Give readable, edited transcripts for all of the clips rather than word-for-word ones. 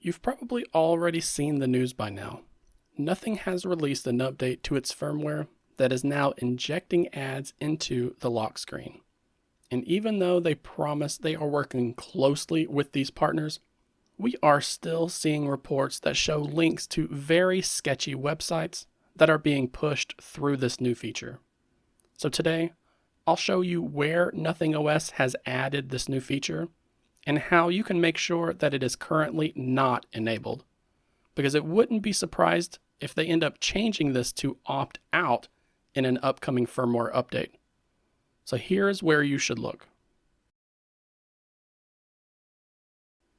You've probably already seen the news by now. Nothing has released an update to its firmware that is now injecting ads into the lock screen. And even though they promise they are working closely with these partners, we are still seeing reports that show links to very sketchy websites that are being pushed through this new feature. So today, I'll show you where nothingos has added this new feature and how you can make sure that it is currently not enabled. Because it wouldn't be surprised if they end up changing this to opt out in an upcoming firmware update. So here's where you should look.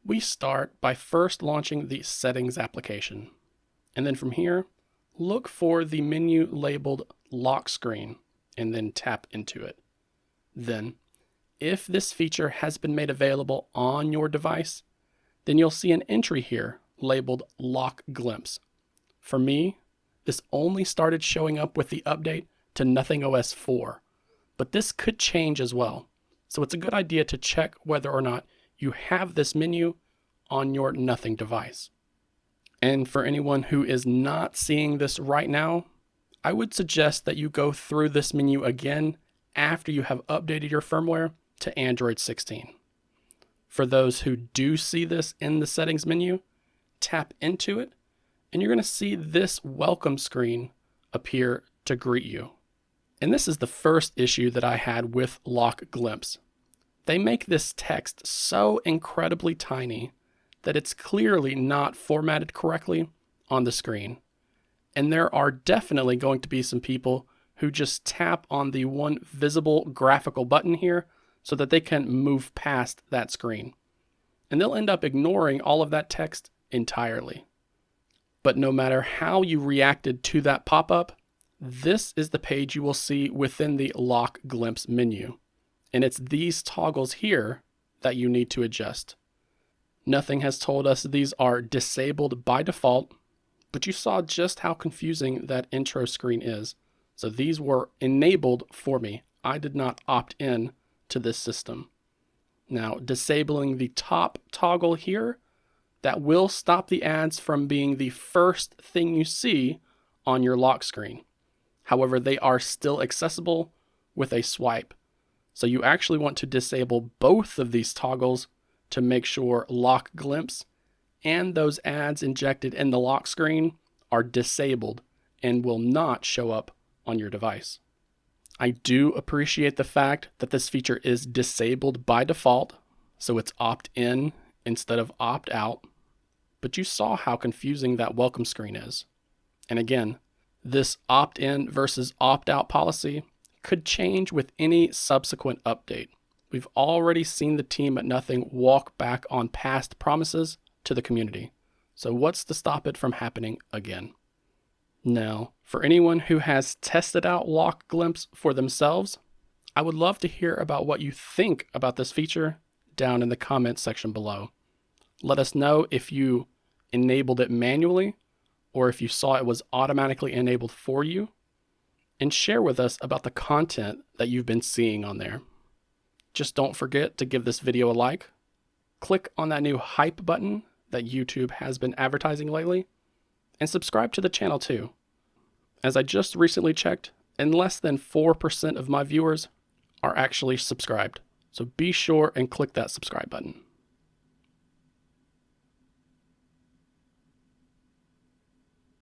We start by first launching the settings application. And then from here, look for the menu labeled lock screen and then tap into it. Then, if this feature has been made available on your device, then you'll see an entry here labeled Lock Glimpse. For me, this only started showing up with the update to nothingos 4, but this could change as well. So it's a good idea to check whether or not you have this menu on your Nothing device. And for anyone who is not seeing this right now, I would suggest that you go through this menu again after you have updated your firmware to Android 16. For those who do see this in the settings menu, tap into it, and you're going to see this welcome screen appear to greet you. And this is the first issue that I had with Lock Glimpse. They make this text so incredibly tiny that it's clearly not formatted correctly on the screen. And there are definitely going to be some people who just tap on the one visible graphical button here so that they can move past that screen. And they'll end up ignoring all of that text entirely. But no matter how you reacted to that pop-up, this is the page you will see within the Lock Glimpse menu. And it's these toggles here that you need to adjust. Nothing has told us these are disabled by default, but you saw just how confusing that intro screen is. So these were enabled for me. I did not opt in to this system. Now, disabling the top toggle here, that will stop the ads from being the first thing you see on your lock screen. However, they are still accessible with a swipe. So you actually want to disable both of these toggles to make sure Lock Glimpse and those ads injected in the lock screen are disabled and will not show up on your device. I do appreciate the fact that this feature is disabled by default, so it's opt-in instead of opt-out, but you saw how confusing that welcome screen is. And again, this opt-in versus opt-out policy could change with any subsequent update. We've already seen the team at Nothing walk back on past promises to the community. So what's to stop it from happening again? Now, for anyone who has tested out Lock Glimpse for themselves, I would love to hear about what you think about this feature down in the comments section below. Let us know if you enabled it manually or if you saw it was automatically enabled for you, and share with us about the content that you've been seeing on there. Just don't forget to give this video a like, click on that new hype button that YouTube has been advertising lately, and subscribe to the channel too. As I just recently checked, and less than 4% of my viewers are actually subscribed. So be sure and click that subscribe button.